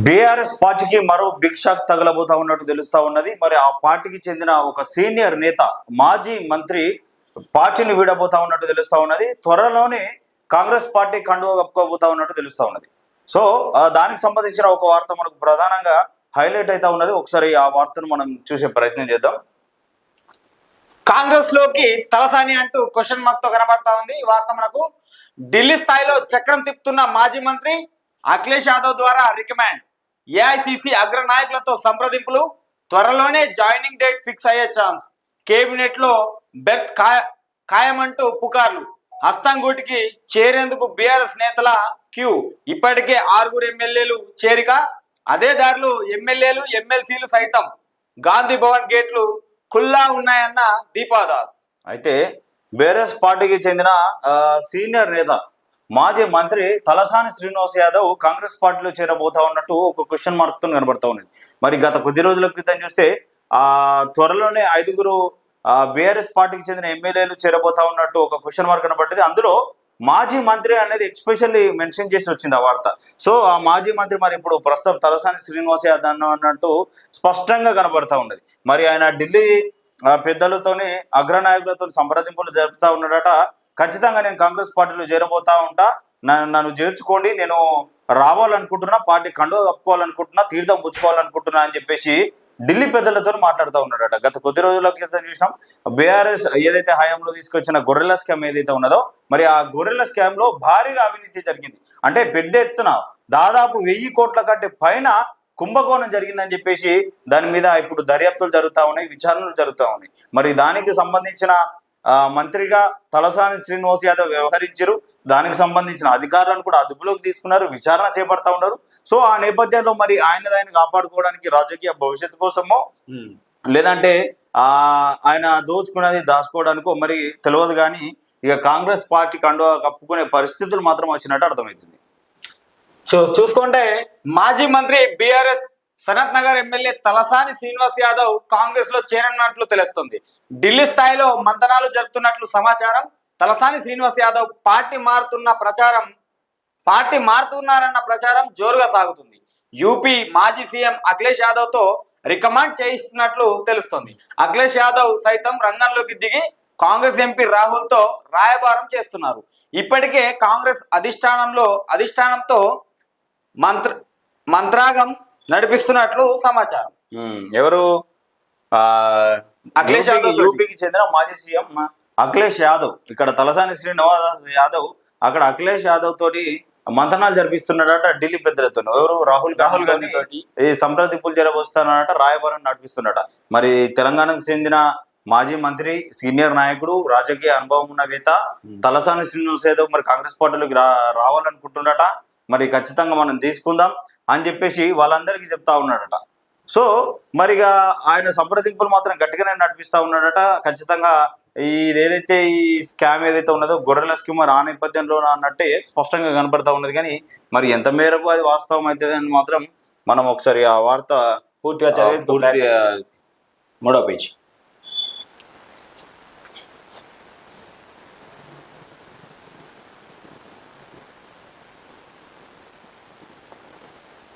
BRS పార్టీకి మరో big shock తగలబోతా ఉన్నట్టు తెలుస్తా ఉన్నది. మరి ఆ పార్టీకి చెందిన ఒక సీనియర్ నేత, మాజీ మంత్రి పార్టీని వీడబోతా ఉన్నట్టు తెలుస్తా ఉన్నది. త్వరలోనే కాంగ్రెస్ పార్టీ కండువా కప్పుకోబోతా ఉన్నట్టు తెలుస్తా ఉన్నది. సో దానికి సంబంధించిన ఒక వార్త మనకు ప్రధానంగా హైలైట్ అవుతా ఉన్నది. ఒకసారి ఆ వార్తను మనం చూసే ప్రయత్నం చేద్దాం. కాంగ్రెస్ లోకి తలసాని అంటూ క్వశ్చన్ మార్క్ తో కనబడతా ఉంది. ఈ వార్త మనకు ఢిల్లీ స్థాయిలో చక్రం తిప్పుతున్న మాజీ మంత్రి అఖిలేష్ యాదవ్ ద్వారా రికమెండ్, ఏఐసిసి అగ్ర నాయకులతో సంప్రదింపులు, త్వరలోనే జాయినింగ్ డేట్ ఫిక్స్ అయ్యే ఛాన్స్, కేబినెట్ లో బెర్త్ ఖాయమంటూ పుకార్లు, హస్తంగూటికి చేరేందుకు బీఆర్ఎస్ నేతల క్యూ, ఇప్పటికే 6 ఎమ్మెల్యేలు చేరిక, అదే దారిలో ఎమ్మెల్యేలు ఎమ్మెల్సీలు సైతం గాంధీ భవన్ గేట్లు ఖుల్లా ఉన్నాయన్న దీపాదాస్. అయితే బీఆర్ఎస్ పార్టీకి చెందిన సీనియర్ నేత, మాజీ మంత్రి తలసాని శ్రీనివాస్ యాదవ్ కాంగ్రెస్ పార్టీలో చేరబోతా ఉన్నట్టు ఒక క్వశ్చన్ మార్క్ తో కనబడతా ఉన్నది. మరి గత కొద్ది రోజుల క్రితం చూస్తే త్వరలోనే 5 బీఆర్ఎస్ పార్టీకి చెందిన ఎమ్మెల్యేలు చేరబోతా ఉన్నట్టు ఒక క్వశ్చన్ మార్క్ కనబడ్డది. అందులో మాజీ మంత్రి అనేది ఎక్స్పెషల్లీ మెన్షన్ చేసి వచ్చింది ఆ వార్త. సో ఆ మాజీ మంత్రి మరి ఇప్పుడు ప్రస్తుతం తలసాని శ్రీనివాస్ యాదవ్ అన్నట్టు స్పష్టంగా కనబడతా ఉన్నది. మరి ఆయన ఢిల్లీ పెద్దలతోని అగ్రనాయకులతో సంప్రదింపులు జరుపుతా ఉన్నాడట. ఖచ్చితంగా నేను కాంగ్రెస్ పార్టీలో చేరబోతా ఉంటా, నన్ను చేర్చుకోండి, నేను రావాలనుకుంటున్నా, పార్టీ కండువా కప్పుకోవాలనుకుంటున్నా, తీర్థం పుచ్చుకోవాలనుకుంటున్నా అని చెప్పేసి ఢిల్లీ పెద్దలతో మాట్లాడుతూ ఉన్నాడట. గత కొద్ది రోజుల క్రితం చూసినాం, బీఆర్ఎస్ ఏదైతే హయాంలో తీసుకొచ్చిన గొర్రెల స్కామ్ ఏదైతే ఉన్నదో, మరి ఆ గొర్రెల స్కామ్ లో భారీగా అవినీతి జరిగింది. అంటే పెద్ద ఎత్తున దాదాపు 1000 కోట్ల కంటే పైన కుంభకోణం జరిగిందని చెప్పేసి దాని మీద ఇప్పుడు దర్యాప్తులు జరుగుతూ ఉన్నాయి, విచారణలు జరుగుతూ ఉన్నాయి. మరి దానికి సంబంధించిన మంత్రిగా తలసాని శ్రీనివాస్ యాదవ్ వ్యవహరించారు. దానికి సంబంధించిన అధికారులను కూడా అదుపులోకి తీసుకున్నారు, విచారణ చేపడతా ఉన్నారు. సో ఆ నేపథ్యంలో మరి ఆయన కాపాడుకోవడానికి రాజకీయ భవిష్యత్తు కోసమో లేదంటే ఆయన దోచుకున్నది దాచుకోవడానికో మరి తెలియదు, కానీ ఇక కాంగ్రెస్ పార్టీ కండువా కప్పుకునే పరిస్థితులు మాత్రం వచ్చినట్టు అర్థమవుతుంది. చూసుకుంటే మాజీ మంత్రి బీఆర్ఎస్ సనత్ నగర్ ఎమ్మెల్యే తలసాని శ్రీనివాస్ యాదవ్ కాంగ్రెస్ లో చేరనున్నట్లు తెలుస్తుంది. ఢిల్లీ స్థాయిలో మంతనాలు జరుపుతున్నట్లు సమాచారం. తలసాని శ్రీనివాస్ యాదవ్ పార్టీ మారుతున్నారన్న ప్రచారం జోరుగా సాగుతుంది. యూపీ మాజీ సీఎం అఖిలేష్ యాదవ్ తో రికమెండ్ చేయిస్తున్నట్లు తెలుస్తుంది. అఖిలేష్ యాదవ్ సైతం రంగంలోకి దిగి కాంగ్రెస్ ఎంపీ రాహుల్ తో రాయబారం చేస్తున్నారు. ఇప్పటికే కాంగ్రెస్ అధిష్టానంతో మంత్రాగం నడిపిస్తున్నట్లు సమాచారం. ఎవరు? అఖిలేష్ యాదవ్, యూపీకి చెందిన మాజీ సీఎం అఖిలేష్ యాదవ్. ఇక్కడ తలసాని శ్రీనివాస్ యాదవ్ అక్కడ అఖిలేష్ యాదవ్ తోటి మంతనాలు జరిపిస్తున్నాడట ఢిల్లీ పెద్దలతో. ఎవరు? రాహుల్ గాంధీ ఈ సంప్రదింపులు జరబోస్తున్నాడట, రాయబారం నడిపిస్తున్నాడట. మరి తెలంగాణకు చెందిన మాజీ మంత్రి, సీనియర్ నాయకుడు, రాజకీయ అనుభవం ఉన్న వేత్త తలసాని శ్రీనివాస్ యాదవ్ మరి కాంగ్రెస్ పార్టీలోకి రావాలనుకుంటున్నట. మరి ఖచ్చితంగా మనం తీసుకుందాం అని చెప్పేసి వాళ్ళందరికీ చెప్తా ఉన్నాడట. సో మరిగా ఆయన సంప్రదింపులు మాత్రం గట్టిగానే నడిపిస్తా ఉన్నాడట. ఖచ్చితంగా ఏదైతే ఈ స్కామ్ ఏదైతే ఉన్నదో గొర్రెల స్కీమ్ ఆ నేపథ్యంలో అన్నట్టే స్పష్టంగా కనపడతా ఉన్నది. కానీ మరి ఎంత మేరకు అది వాస్తవం అవుతుంది అని మాత్రం మనం ఒకసారి ఆ వార్త పూర్తిగా చదివి 3వ పేజీ.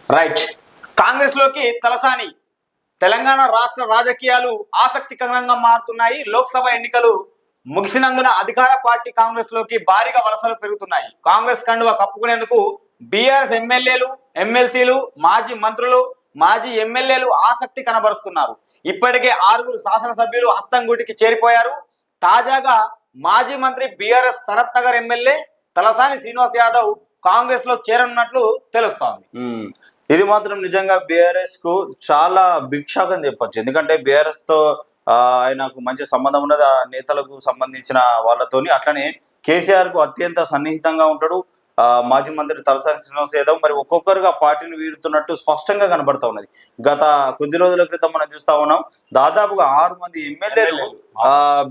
రైట్. కాంగ్రెస్ లోకి తలసాని. తెలంగాణ రాష్ట్ర రాజకీయాలు ఆసక్తికరంగా మారుతున్నాయి. లోక్సభ ఎన్నికలు ముగిసినందున అధికార పార్టీ కాంగ్రెస్ లోకి భారీగా వలసలు పెరుగుతున్నాయి. కాంగ్రెస్ కండువా కప్పుకునేందుకు బీఆర్ఎస్ ఎమ్మెల్యేలు, ఎమ్మెల్సీలు, మాజీ మంత్రులు, మాజీ ఎమ్మెల్యేలు ఆసక్తి కనబరుస్తున్నారు. ఇప్పటికే 6 శాసనసభ్యులు హస్తంగూటికి చేరిపోయారు. తాజాగా మాజీ మంత్రి బీఆర్ఎస్ సనత్ నగర్ ఎమ్మెల్యే తలసాని శ్రీనివాస్ యాదవ్ కాంగ్రెస్ లో చేరనున్నట్లు తెలుస్తోంది. ఇది మాత్రం నిజంగా బీఆర్ఎస్ కు చాలా బిగ్ షాక్ అని చెప్పొచ్చు. ఎందుకంటే బీఆర్ఎస్ తో ఆయనకు మంచి సంబంధం ఉన్నది, ఆ నేతలకు సంబంధించిన వాళ్ళతోని. అట్లనే కేసీఆర్ కు అత్యంత సన్నిహితంగా ఉంటాడు మాజీ మంత్రి తలసాని శ్రీనివాస్ యాదవ్. మరి ఒక్కొక్కరుగా పార్టీని వీడుతున్నట్టు స్పష్టంగా కనబడతా ఉన్నది. గత కొద్ది రోజుల క్రితం మనం చూస్తా ఉన్నాం, దాదాపుగా 6 మంది ఎమ్మెల్యేలు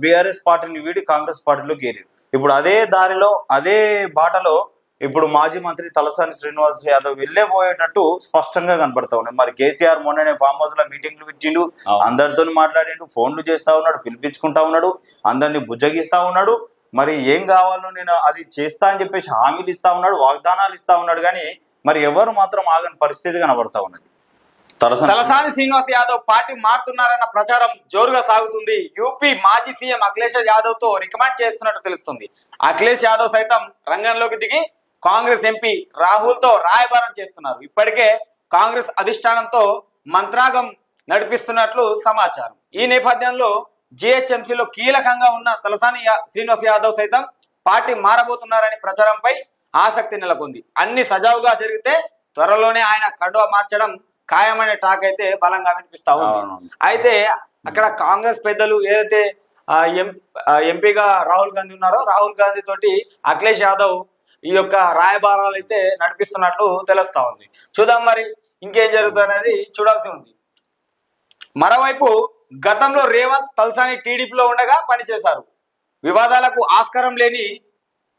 బీఆర్ఎస్ పార్టీని వీడి కాంగ్రెస్ పార్టీలో చేరారు. ఇప్పుడు అదే దారిలో, అదే బాటలో ఇప్పుడు మాజీ మంత్రి తలసాని శ్రీనివాస్ యాదవ్ వెళ్ళేపోయేటట్టు స్పష్టంగా కనబడతా ఉన్నాయి. మరి కేసీఆర్ మొన్ననే ఫామ్ హౌస్ లో మీటింగ్లు పెట్టిండు, అందరితో మాట్లాడిండు, ఫోన్లు చేస్తా ఉన్నాడు, పిలిపించుకుంటా ఉన్నాడు, అందరినీ బుజ్జగిస్తా ఉన్నాడు. మరి ఏం కావాలో నేను అది చేస్తా అని చెప్పేసి హామీలు ఇస్తా ఉన్నాడు, వాగ్దానాలు ఇస్తా ఉన్నాడు. కానీ మరి ఎవరు మాత్రం ఆగని పరిస్థితి కనబడతా ఉన్నది. తలసాని శ్రీనివాస్ యాదవ్ పార్టీ మారుతున్నారన్న ప్రచారం జోరుగా సాగుతుంది. యూపీ మాజీ సీఎం అఖిలేష్ యాదవ్ తో రికమెండ్ చేస్తున్నట్టు తెలుస్తుంది. అఖిలేష్ యాదవ్ సైతం రంగంలోకి దిగి కాంగ్రెస్ ఎంపీ రాహుల్ తో రాయబారం చేస్తున్నారు. ఇప్పటికే కాంగ్రెస్ అధిష్టానంతో మంత్రాగం నడిపిస్తున్నట్లు సమాచారం. ఈ నేపథ్యంలో జిహెచ్ఎంసీలో కీలకంగా ఉన్న తలసాని శ్రీనివాస్ యాదవ్ సైతం పార్టీ మారబోతున్నారనే ప్రచారంపై ఆసక్తి నెలకొంది. అన్ని సజావుగా జరిగితే త్వరలోనే ఆయన కండువా మార్చడం ఖాయమనే టాక్ అయితే బలంగా వినిపిస్తా ఉంది. అయితే అక్కడ కాంగ్రెస్ పెద్దలు ఏదైతే ఎంపీగా రాహుల్ గాంధీ ఉన్నారో రాహుల్ గాంధీ తోటి అఖిలేష్ యాదవ్ ఈ యొక్క రాయబారాలు అయితే నడిపిస్తున్నట్లు తెలుస్తా ఉంది. చూద్దాం మరి ఇంకేం జరుగుతుంది అనేది చూడాల్సి ఉంది. మరోవైపు గతంలో రేవంత్ తలసాని టీడీపీలో ఉండగా పనిచేశారు. వివాదాలకు ఆస్కారం లేని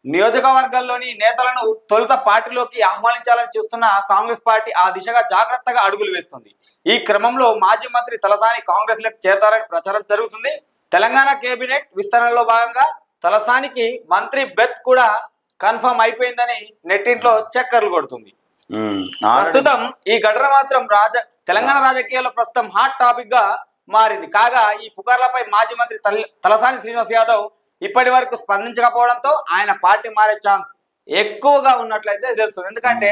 నియోజకవర్గాల్లోని నేతలను తొలుత పార్టీలోకి ఆహ్వానించాలని చూస్తున్న కాంగ్రెస్ పార్టీ ఆ దిశగా జాగ్రత్తగా అడుగులు వేస్తుంది. ఈ క్రమంలో మాజీ మంత్రి తలసాని కాంగ్రెస్ లోకి చేరతారని ప్రచారం జరుగుతుంది. తెలంగాణ కేబినెట్ విస్తరణలో భాగంగా తలసానికి మంత్రి బెర్త్ కూడా కన్ఫర్మ్ అయిపోయిందని నెట్టింట్లో చక్కర్లు కొడుతుంది. ప్రస్తుతం ఈ ఘటన మాత్రం తెలంగాణ రాజకీయాల్లో ప్రస్తుతం హాట్ టాపిక్ గా మారింది. కాగా ఈ పుకార్లపై మాజీ మంత్రి తలసాని శ్రీనివాస్ యాదవ్ ఇప్పటి వరకు స్పందించకపోవడంతో ఆయన పార్టీ మారే ఛాన్స్ ఎక్కువగా ఉన్నట్లయితే తెలుస్తుంది. ఎందుకంటే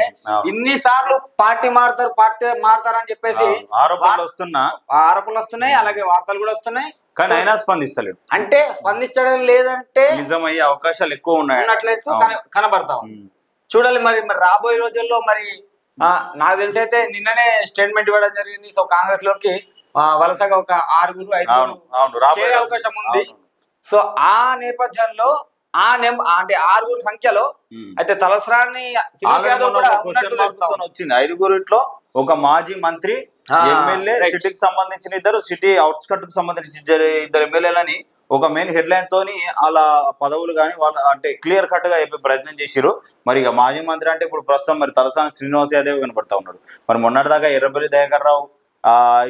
ఇన్నిసార్లు పార్టీ మారుతారని చెప్పేసి ఆరోపణలు వస్తున్నాయి, అలాగే వార్తలు కూడా వస్తున్నాయి. కానీ అయినా స్పందిస్తలేడు. అంటే స్పందించడం లేదంటే నిజమయ్యే అవకాశాలు ఎక్కువ ఉన్నట్లయితే కనబడతా ఉంది. చూడాలి మరి రాబోయే రోజుల్లో. మరి నాకు తెలిసి అయితే నిన్ననే స్టేట్మెంట్ ఇవ్వడం జరిగింది. సో కాంగ్రెస్ లోకి వలసగా ఒక 6-5 చేరే అవకాశం ఉంది. సో ఆ నేపథ్యంలో అంటే 6 సంఖ్యలో అయితే తలసాని వచ్చింది. 5 ఒక మాజీ మంత్రి, ఎమ్మెల్యే, సిటీకి సంబంధించిన 2, సిటీ అవుట్స్కట్ కు సంబంధించిన 2 ఎమ్మెల్యేలని ఒక మెయిన్ హెడ్ లైన్ తోని అలా పదవులు కానీ వాళ్ళ అంటే క్లియర్ కట్ గా చెప్పే ప్రయత్నం చేశారు. మరి ఇక మాజీ మంత్రి అంటే ఇప్పుడు ప్రస్తుతం మరి తలసాని శ్రీనివాస్ యాదవ్ కనబడతా ఉన్నాడు. మరి మొన్నటిదాకా ఎర్రబెల్లి దయాకర్ రావు,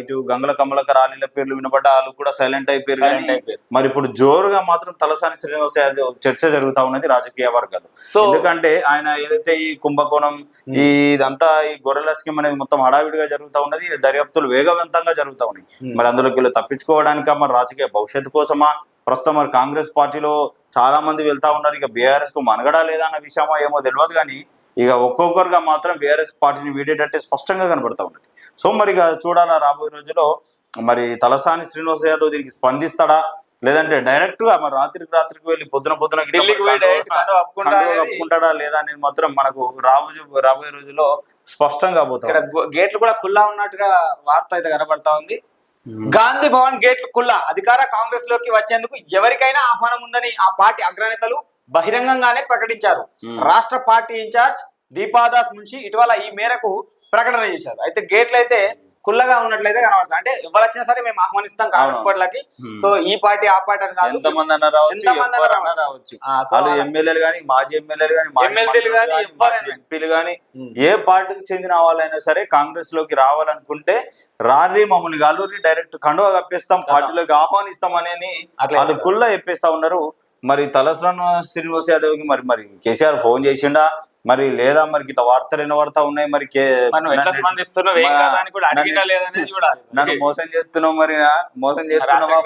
ఇటు గంగుల కమలక రాలీల పేర్లు వినబడ్డ వాళ్ళు కూడా సైలెంట్ అయిపోయారు. కానీ మరి ఇప్పుడు జోరుగా మాత్రం తలసాని శ్రీనివాస్ యాదవ్ చర్చ జరుగుతా ఉన్నది రాజకీయ వర్గాలు. ఎందుకంటే ఆయన ఏదైతే ఈ కుంభకోణం ఇదంతా ఈ గొర్రెల స్కీమ్ అనేది మొత్తం హడావిడిగా జరుగుతా ఉన్నది. దర్యాప్తులు వేగవంతంగా జరుగుతా ఉన్నాయి. మరి అందులోకి వీళ్ళు తప్పించుకోవడానిక మరి రాజకీయ భవిష్యత్తు కోసమా ప్రస్తుతం మరి కాంగ్రెస్ పార్టీలో చాలా మంది వెళ్తా ఉన్నారు. ఇక బీఆర్ఎస్ కు మనగడా లేదా అన్న విషయమో ఏమో తెలియదు. కానీ ఇక ఒక్కొక్కరుగా మాత్రం బీఆర్ఎస్ పార్టీని వీడేటట్టే స్పష్టంగా కనబడతా ఉన్నది. సో మరి ఇక చూడాలా రాబోయే రోజుల్లో మరి తలసాని శ్రీనివాస్ యాదవ్ దీనికి స్పందిస్తాడా, లేదంటే డైరెక్ట్ గా మరి రాత్రికి వెళ్ళి పొద్దున ఒప్పుకుంటాడా లేదా అనేది మాత్రం మనకు రాబోయే రోజుల్లో స్పష్టంగా పోతాం. గేట్లు కూడా ఖుల్లా ఉన్నట్టుగా వార్త అయితే కనబడతా ఉంది. గాంధీ భవన్ గేట్లు ఖుల్లా. అధికార కాంగ్రెస్ లోకి వచ్చేందుకు ఎవరికైనా ఆహ్వానం ఉందని ఆ పార్టీ అగ్రనేతలు బహిరంగంగానే ప్రకటించారు. రాష్ట్ర పార్టీ ఇన్ఛార్జ్ దీపాదాస్ నుంచి ఇటీవల ఈ మేరకు ప్రకటన చేశారు. అయితే గేట్లు అయితే కుల్లగా ఉన్నట్లయితే కనబడతాయి. అంటే ఎవరు వచ్చినా సరే మేము ఆహ్వానిస్తాం కాంగ్రెస్ పార్టీలకి. సో ఈ పార్టీ ఆ పార్టీ అని కాదు, ఎంతమంది అన్నా రావచ్చు. వాళ్ళు ఎమ్మెల్యేలు కానీ, మాజీ ఎమ్మెల్యేలు కానీ, ఎమ్మెల్సీలు కానీ, ఎంపీలు కానీ, ఏ పార్టీకి చెందిన వాళ్ళైనా సరే కాంగ్రెస్ లోకి రావాలనుకుంటే రారి మమ్మల్ని గాలూరి డైరెక్ట్ కండువా కప్పేస్తాం, పార్టీలోకి ఆహ్వానిస్తాం అనేది వాళ్ళు కుల్లా చెప్పేస్తా ఉన్నారు. మరి తలసాని శ్రీనివాస్ యాదవ్ కి మరి కేసీఆర్ ఫోన్ చేసిండా మరి లేదా మరి ఇట్లా వార్తలు వినబడతా ఉన్నాయి. మరి నన్ను మోసం చేస్తున్నావు, మరి మోసం చేస్తున్నావా,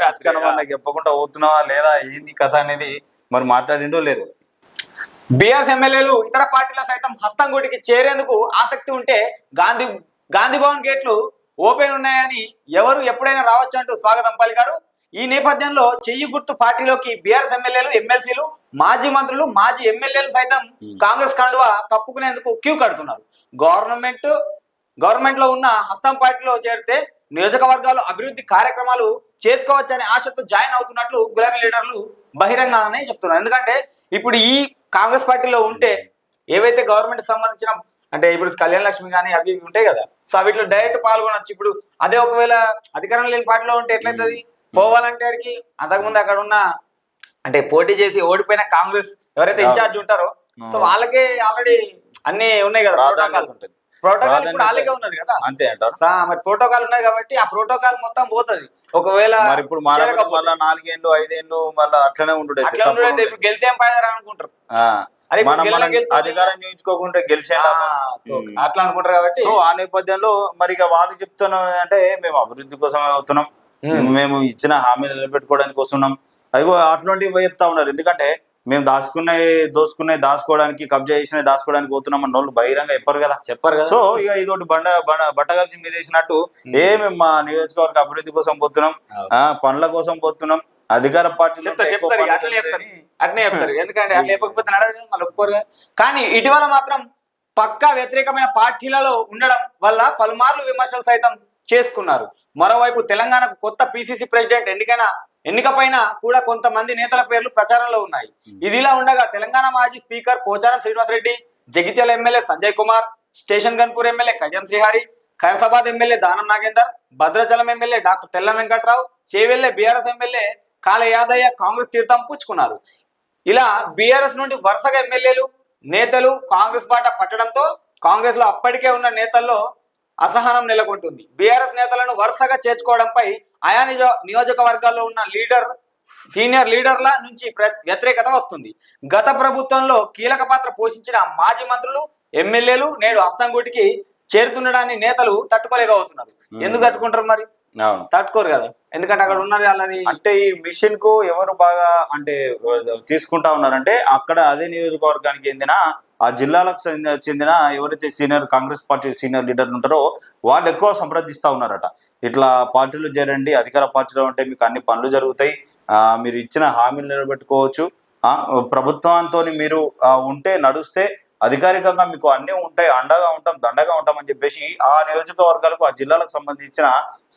నాకు చెప్పకుండా పోతున్నావా లేదా, ఏంది కథ అనేది మరి మాట్లాడిండో లేదు. బీఆర్ఎస్ ఎమ్మెల్యేలు ఇతర పార్టీల సైతం హస్తంగూటికి చేరేందుకు ఆసక్తి ఉంటే గాంధీ భవన్ గేట్లు ఓపెన్ ఉన్నాయని ఎవరు ఎప్పుడైనా రావచ్చు అంటూ స్వాగతం పలికారు. ఈ నేపథ్యంలో చెయ్యి గుర్తు పార్టీలోకి బీఆర్ఎస్ ఎమ్మెల్యేలు, ఎమ్మెల్సీలు, మాజీ మంత్రులు, మాజీ ఎమ్మెల్యేలు సైతం కాంగ్రెస్ కండువా కప్పుకునేందుకు క్యూ కడుతున్నారు. గవర్నమెంట్ లో ఉన్న హస్తం పార్టీలో చేరితే నియోజకవర్గాలు అభివృద్ధి కార్యక్రమాలు చేసుకోవచ్చనే ఆశతో జాయిన్ అవుతున్నట్లు గులాబీ లీడర్లు బహిరంగంగానే చెప్తున్నారు. ఎందుకంటే ఇప్పుడు ఈ కాంగ్రెస్ పార్టీలో ఉంటే ఏవైతే గవర్నమెంట్ సంబంధించిన అంటే ఇప్పుడు కళ్యాణ లక్ష్మి కానీ అవి ఉంటాయి కదా, సో వీటిలో డైరెక్ట్ పాల్గొనొచ్చు. ఇప్పుడు అదే ఒకవేళ అధికారం లేని పార్టీలో ఉంటే ఎట్లయితుంది, పోవాలంటే అడిగి అంతకుముందు అక్కడ ఉన్న అంటే పోటీ చేసి ఓడిపోయిన కాంగ్రెస్ ఎవరైతే ఇన్ఛార్జ్ ఉంటారో సో వాళ్ళకే ఆల్రెడీ అన్ని ఉన్నాయి కదా, ప్రోటోకాల్ ఇప్పుడు అలాగే ఉన్నది కదా. అంతే అంటారు. మరి ప్రోటోకాల్ ఉన్నది కాబట్టి ఆ ప్రోటోకాల్ మొత్తం పోతది. ఒకవేళ మరి ఇప్పుడు మళ్ళీ 4 ఏళ్ళు 5 ఏళ్ళు మళ్ళీ అట్లనే ఉండు. ఇప్పుడు గెలితే ఏం పైన అనుకుంటారు. మనం అధికారం చూపించుకోకుండా గెలిచే అట్లా అనుకుంటారు కాబట్టి. సో ఆ నేపథ్యంలో మరి ఇక వాళ్ళు చెప్తున్నారు అంటే మేము అభివృద్ధి కోసమే అవుతున్నాం, మేము ఇచ్చిన హామీలు నిలబెట్టుకోవడానికి వస్తున్నాం, అదిగో అట్లాంటివి చెప్తా ఉన్నారు. ఎందుకంటే మేము దాచుకోవడానికి కబ్జా చేసిన దాచుకోవడానికి పోతున్నాం అన్న వాళ్ళు బహిరంగ చెప్పారు కదా. సో ఇక ఇదొకటి బట్టగలిసి మీదేసినట్టు మేము మా నియోజకవర్గ అభివృద్ధి కోసం పోతున్నాం, పనుల కోసం పోతున్నాం, అధికార పార్టీలో అట్నే చెప్తారు. ఎందుకంటే అట్లా చెప్పకపోతే నడదు, మళ్ళీ ఒప్పుకోరు. కానీ ఇటీవల మాత్రం పక్కా వ్యతిరేకమైన పార్టీలలో ఉండడం వల్ల పలుమార్లు విమర్శలు సైతం చేసుకున్నారు. మరోవైపు తెలంగాణకు కొత్త పిసిసి ప్రెసిడెంట్ ఎన్నికపైన కూడా కొంతమంది నేతల పేర్లు ప్రచారంలో ఉన్నాయి. ఇదిలా ఉండగా తెలంగాణ మాజీ speaker Pocharam Srinivasa Reddy, Jagtial MLA Sanjay Kumar, station Ghanpur MLA Kalyan Srihari, Khairatabad MLA Danam Nagender, Bhadrachalam MLA doctor తెల్ల వెంకట్రావు, చేవెళ్లే బీఆర్ఎస్ ఎమ్మెల్యే కాల యాదయ్య కాంగ్రెస్ తీర్థం పుచ్చుకున్నారు. ఇలా బీఆర్ఎస్ నుండి వరుసగా ఎమ్మెల్యేలు నేతలు కాంగ్రెస్ బాట పట్టడంతో కాంగ్రెస్ లో అప్పటికే ఉన్న నేతల్లో అసహనం నెలకొంటుంది. బీఆర్ఎస్ నేతలను వరుసగా చేర్చుకోవడంపై ఆయా నియోజకవర్గాల్లో ఉన్న సీనియర్ లీడర్ల నుంచి వ్యతిరేకత వస్తుంది. గత ప్రభుత్వంలో కీలక పాత్ర పోషించిన మాజీ మంత్రులు ఎమ్మెల్యేలు నేడు అస్తంగూటికి చేరుతుండడాన్ని నేతలు తట్టుకోలేకపోతున్నారు. ఎందుకు తట్టుకుంటారు మరి? తట్టుకోరు కదా, ఎందుకంటే అక్కడ ఉన్నది వాళ్ళది. అంటే ఈ మిషన్ కు ఎవరు బాగా అంటే తీసుకుంటా ఉన్నారంటే అక్కడ అదే నియోజకవర్గానికి చెందిన ఆ జిల్లాలకు చెందిన ఎవరైతే సీనియర్ కాంగ్రెస్ పార్టీ సీనియర్ లీడర్లు ఉంటారో వాళ్ళు ఎక్కువ సంప్రదిస్తా ఉన్నారట. ఇట్లా పార్టీలు చేరండి, అధికార పార్టీలో ఉంటే మీకు అన్ని పనులు జరుగుతాయి, మీరు ఇచ్చిన హామీలు నిలబెట్టుకోవచ్చు, ప్రభుత్వంతో మీరు ఉంటే నడుస్తే అధికారికంగా మీకు అన్నీ ఉంటాయి, అండగా ఉంటాం దండగా ఉంటాం అని చెప్పేసి ఆ నియోజకవర్గాలకు ఆ జిల్లాలకు సంబంధించిన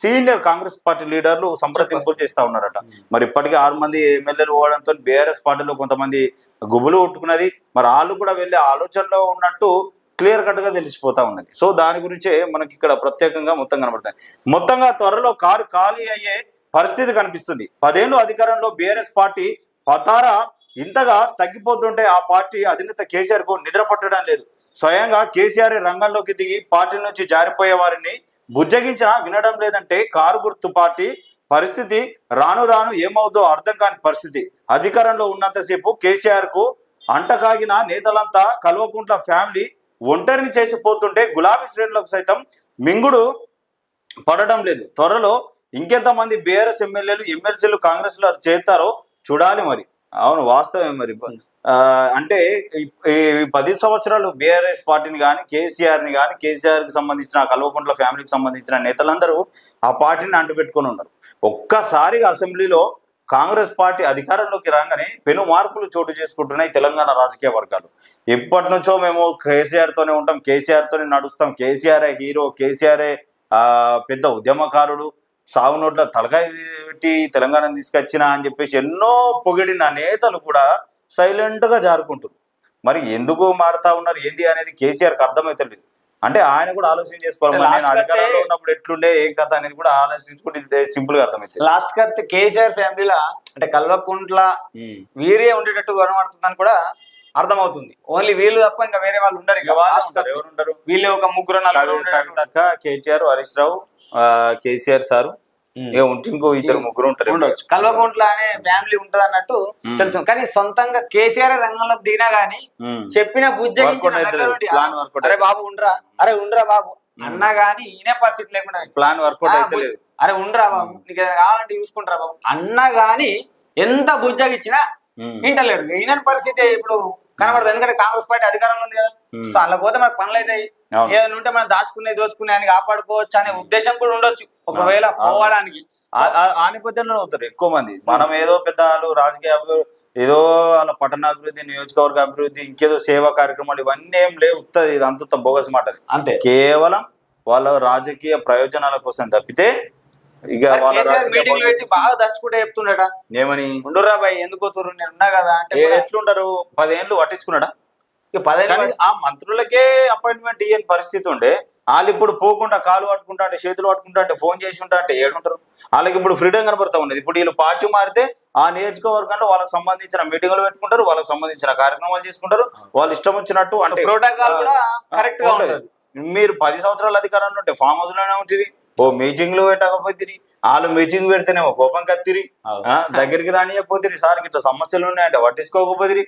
సీనియర్ కాంగ్రెస్ పార్టీ లీడర్లు సంప్రదింపులు చేస్తా ఉన్నారట. మరి ఇప్పటికీ 6 మంది ఎమ్మెల్యేలు పోవడంతో బీఆర్ఎస్ పార్టీలో కొంతమంది గుబులు కొట్టుకున్నది. మరి వాళ్ళు కూడా వెళ్ళే ఆలోచనలో ఉన్నట్టు క్లియర్ కట్ గా తెలిసిపోతా ఉన్నది. సో దాని గురించే మనకి ఇక్కడ ప్రత్యేకంగా మొత్తం కనబడుతుంది. మొత్తంగా త్వరలో కారు ఖాళీ అయ్యే పరిస్థితి కనిపిస్తుంది. 10 ఏళ్ళు అధికారంలో బీఆర్ఎస్ పార్టీ పతారా ఇంతగా తగ్గిపోతుంటే ఆ పార్టీ అధినేత కేసీఆర్ కు నిద్ర పట్టడం లేదు. స్వయంగా కేసీఆర్ రంగంలోకి దిగి పార్టీ నుంచి జారిపోయే వారిని బుజ్జగించినా వినడం లేదంటే కారు గుర్తు పార్టీ పరిస్థితి రాను రాను ఏమవుతుందో అర్థం కాని పరిస్థితి. అధికారంలో ఉన్నంతసేపు కేసీఆర్ కు అంటకాగిన నేతలంతా కల్వకుంట్ల ఫ్యామిలీ ఒంటరిని చేసిపోతుంటే గులాబీ శ్రేణులకు సైతం మింగుడు పడడం లేదు. త్వరలో ఇంకెంతమంది బీఆర్ఎస్ ఎమ్మెల్యేలు ఎమ్మెల్సీలు కాంగ్రెస్ లో చేరుతారో చూడాలి. మరి అవును, వాస్తవమే. మరి అంటే ఈ 10 సంవత్సరాలు బీఆర్ఎస్ పార్టీని కానీ కేసీఆర్ని కానీ కేసీఆర్కి సంబంధించిన కల్వకుంట్ల ఫ్యామిలీకి సంబంధించిన నేతలందరూ ఆ పార్టీని అంటుపెట్టుకొని ఉన్నారు. ఒక్కసారిగా అసెంబ్లీలో కాంగ్రెస్ పార్టీ అధికారంలోకి రాగానే పెను మార్పులు చోటు చేసుకుంటున్నాయి తెలంగాణ రాజకీయ వర్గాలు. ఎప్పటి నుంచో మేము కేసీఆర్తోనే ఉంటాం, కేసీఆర్తోనే నడుస్తాం, కేసీఆర్ఏ హీరో, కేసీఆర్ఏ పెద్ద ఉద్యమకారుడు, సాగు నోట్ల తలకాయ పెట్టి తెలంగాణను తీసుకొచ్చిన అని చెప్పేసి ఎన్నో పొగిడిన నేతలు కూడా సైలెంట్ గా జారుకుంటారు. మరి ఎందుకు మారుతా ఉన్నారు ఏంది అనేది కేసీఆర్కి అర్థమవుతలేదు. అంటే ఆయన కూడా ఆలోచన చేసుకోవాలి, నేను అధికారంలో ఉన్నప్పుడు ఎట్లుండే ఏం కథ అనేది కూడా ఆలోచించుకుంటే సింపుల్ గా అర్థమవుతుంది. లాస్ట్ కత్ కేసీఆర్ ఫ్యామిలీలా అంటే కల్వకుంట్ల వీరే ఉండేటట్టు కనబడుతుందని కూడా అర్థమవుతుంది. ఓన్లీ వీళ్ళు తప్ప ఇంకా వేరే వాళ్ళు ఉండరు. ఎవరు ఉండరు? వీళ్ళే ఒక 3-4 కేటీఆర్, హరీష్ రావు, కేసీఆర్ సారు, ఇంకో 2-3 ఉంటారు. కల్వకుంట్ల అనే ఫ్యామిలీ ఉంటది అన్నట్టు తెలుసు. కానీ సొంతంగా కేసీఆర్ రంగంలోకి దిగినా గానీ చెప్పిన అరే బాబు ఉండరా, అరే ఉండరా బాబు అన్నా గానీ ఈయనే పరిస్థితి లేకుండా ప్లాన్ వర్కౌట్ అయితే లేదు. అరే ఉండరా బాబు నీకు కావాలంటే చూసుకుంటారా బాబు అన్నా గానీ ఎంత బుజ్జగిచ్చినా వింటలేరు. ఈయన పరిస్థితి ఇప్పుడు కనబడదు. ఎందుకంటే కాంగ్రెస్ పార్టీ అధికారంలో ఉంది కదా. సో అలా పోతే మనకు పనులు అవుతాయి, ఏదైనా ఉంటే మనం దోచుకునే అని కాపాడుకోవచ్చు అనే ఉద్దేశం కూడా ఉండొచ్చు ఒకవేళ పోవడానికి. ఆ నేపథ్యంలో అవుతారు ఎక్కువ మంది. మనం ఏదో పెద్ద రాజకీయ ఏదో వాళ్ళ పట్టణాభివృద్ధి, నియోజకవర్గ అభివృద్ధి, ఇంకేదో సేవా కార్యక్రమాలు ఇవన్నీ ఏం లేవు. ఇదంతా బోగస్ మాటలు అంతే. కేవలం వాళ్ళ రాజకీయ ప్రయోజనాల కోసం తప్పితే ఇక మీటింగ్ పెట్టి బాగా దంచుకుంటే చెప్తుండట ఏమని ఉండరా బాయ్ ఎందుకు పోతురు నేను ఉన్నా కదా అంటే ఎట్లుంటారు. 10 ఏళ్ళు పట్టించుకున్నాడా? ఆ మంత్రులకే అపాయింట్మెంట్ ఇయ్యని పరిస్థితి ఉండే వాళ్ళు ఇప్పుడు పోకుండా కాలు పట్టుకుంటా అంటే చేతులు పట్టుకుంటా అంటే ఫోన్ చేసి ఉంటా అంటే ఏడుంటారు. వాళ్ళకి ఇప్పుడు ఫ్రీడమ్ కనబడతా ఉన్నది. ఇప్పుడు వీళ్ళు పార్టీ మారితే ఆ నియోజకవర్గంలో వాళ్ళకి సంబంధించిన మీటింగులు పెట్టుకుంటారు, వాళ్ళకి సంబంధించిన కార్యక్రమాలు చేసుకుంటారు, వాళ్ళు ఇష్టం వచ్చినట్టు అంటే ప్రోటోకాల్ కూడా కరెక్ట్ గా ఉంటుంది. మీరు 10 సంవత్సరాల అధికారంలో ఉంటే ఫామ్ హౌస్ లోనే ఉంటుంది. ఓ మీటింగ్ లో పెట్టకపోతుంది, వాళ్ళు మీటింగ్ పెడితేనేమో కోపం కత్తిరి, దగ్గరికి రానియకపోతుంది, సార్ ఇట్లా సమస్యలు ఉన్నాయంటే పట్టించుకోకపోతుంది.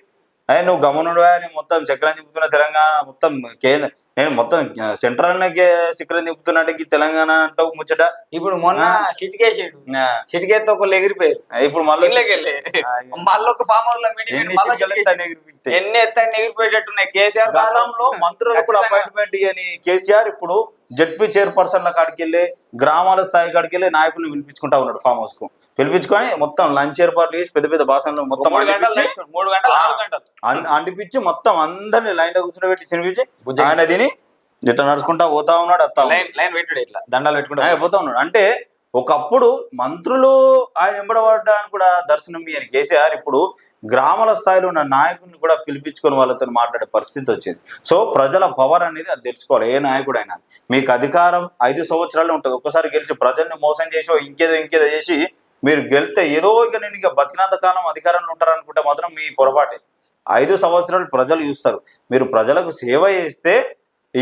అయ్యి నువ్వు గమనుడు అని మొత్తం చక్రం తిప్పుతున్న తెలంగాణ మొత్తం కేంద్ర, నేను మొత్తం సెంట్రల్ చక్రం తిప్పుతున్నట్టు తెలంగాణ అంటావు ముచ్చట. ఇప్పుడు మొన్న చిటికేసాడు, చిటికేతో ఒకళ్ళు ఎగిరిపోయారు. ఇప్పుడు మళ్ళీ మళ్ళీ ఒక ఫామ్ హౌస్ లో మీటింగ్ ఎన్ని ఎత్తని ఎగిరిపోయేటట్టున్నాయి. కేసీఆర్ గతంలో మంత్రులు కూడా అపాయింట్మెంట్ ఇవ్వని కేసీఆర్ ఇప్పుడు జడ్పీ చైర్పర్సన్ల కాడికి వెళ్ళి గ్రామాల స్థాయి కాడికి వెళ్ళి నాయకులను పిలిపించుకుంటా ఉన్నాడు. ఫామ్ హౌస్ కు పిలిపించుకొని మొత్తం లంచ్ ఏర్పాట్లు చేసి పెద్ద పెద్ద భాషలు మొత్తం 3 గంటలు అంటిపించి మొత్తం అందరినీ లైన్ లో కూర్చోబెట్టి తినిపించి ఆయన తిని ఇట్లా నడుచుకుంటా పోతా ఉన్నాడు. లైన్ పెట్టుడు ఇట్లా దండాలు పెట్టుకుంటా పోతా ఉన్నాడు. అంటే ఒకప్పుడు మంత్రులు ఆయన వెంబడబడ్డానికి కూడా దర్శనం ఇయ్యని కేసీఆర్ ఇప్పుడు గ్రామాల స్థాయిలో ఉన్న నాయకుడిని కూడా పిలిపించుకొని వాళ్ళతో మాట్లాడే పరిస్థితి వచ్చింది. సో ప్రజల పవర్ అనేది అది తెలుసుకోవాలి. ఏ నాయకుడైనా మీకు అధికారం 5 సంవత్సరాలు ఉంటుంది. ఒక్కసారి గెలిచి ప్రజల్ని మోసం చేసో ఇంకేదో చేసి మీరు గెలితే ఏదో నేను ఇక బతికినంత కాలం అధికారంలో ఉంటారనుకుంటే మాత్రం మీ పొరపాటే. 5 సంవత్సరాలు ప్రజలు చూస్తారు. మీరు ప్రజలకు సేవ చేస్తే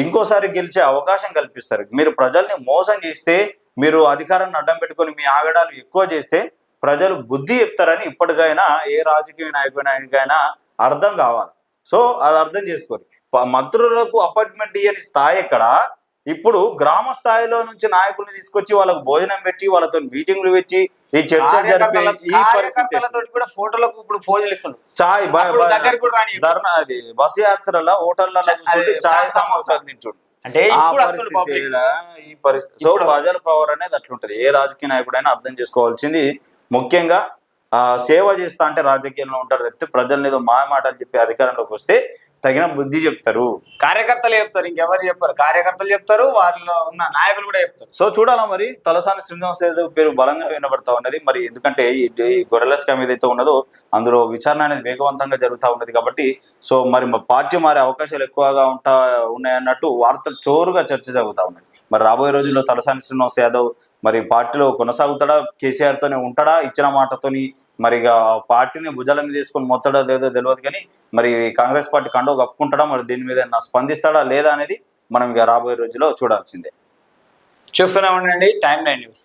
ఇంకోసారి గెలిచే అవకాశం కల్పిస్తారు. మీరు ప్రజల్ని మోసం చేస్తే, మీరు అధికారాన్ని అడ్డం పెట్టుకొని మీ ఆగడాలు ఎక్కువ చేస్తే ప్రజలు బుద్ధి చెప్తారని ఇప్పటికైనా ఏ రాజకీయ నాయకుడికైనా అర్థం కావాలి. సో అది అర్థం చేసుకోరు. మంత్రులకు అపాయింట్మెంట్ ఇయ్యని స్థాయి ఎక్కడ, ఇప్పుడు గ్రామ స్థాయిలో నుంచి నాయకుల్ని తీసుకొచ్చి వాళ్ళకు భోజనం పెట్టి వాళ్ళతో మీటింగ్లు పెట్టి ఈ చర్చలు జరిపే ఈ పరిస్థితి ఫోటోలకు ఇప్పుడు ఫోజులు ఇస్తున్నారు. చాయ్ ధర్నా అది బస్ యాత్రల హోటళ్లలో కూర్చుంటే చాయ్ సమోసాలు తింటుండు. అంటే ఈ పరిస్థితి. సో ప్రజల పవర్ అనేది అట్లుంటది. ఏ రాజకీయ నాయకుడైనా అర్థం చేసుకోవాల్సింది ముఖ్యంగా సేవ చేస్తా అంటే రాజకీయంలో ఉంటారు తప్పితే ప్రజల్ని ఏదో మాటలు చెప్పి అధికారంలోకి వస్తే తగిన బుద్ధి చెప్తారు. కార్యకర్తలు చెప్తారు, ఇంకెవరు చెప్పారు. కార్యకర్తలు చెప్తారు, వారిలో ఉన్న నాయకులు కూడా చెప్తారు. సో చూడాలా మరి తలసాని శ్రీనివాస్ యాదవ్ పేరు బలంగా వినబడతా ఉన్నది. మరి ఎందుకంటే ఈ గొర్రెల స్కామ్ ఏదైతే ఉన్నదో అందులో విచారణ అనేది వేగవంతంగా జరుగుతూ ఉన్నది కాబట్టి సో మరి పార్టీ మారే అవకాశాలు ఎక్కువగా ఉన్నాయన్నట్టు వార్తలు చోరుగా చర్చ జరుగుతూ ఉన్నాయి. మరి రాబోయే రోజుల్లో తలసాని శ్రీనివాస్ యాదవ్ మరి పార్టీలో కొనసాగుతాడా, కేసీఆర్ తోనే ఉంటాడా, ఇచ్చిన మాటతోని మరి ఇక పార్టీని భుజాల మీద తీసుకొని మొత్తడా లేదో తెలియదు. కానీ మరి కాంగ్రెస్ పార్టీ కండో కప్పుకుంటాడా, మరి దీని మీద స్పందిస్తాడా లేదా అనేది మనం ఇక రాబోయే రోజుల్లో చూడాల్సిందే. చూస్తూనే ఉండండి టైమ్ 9 న్యూస్.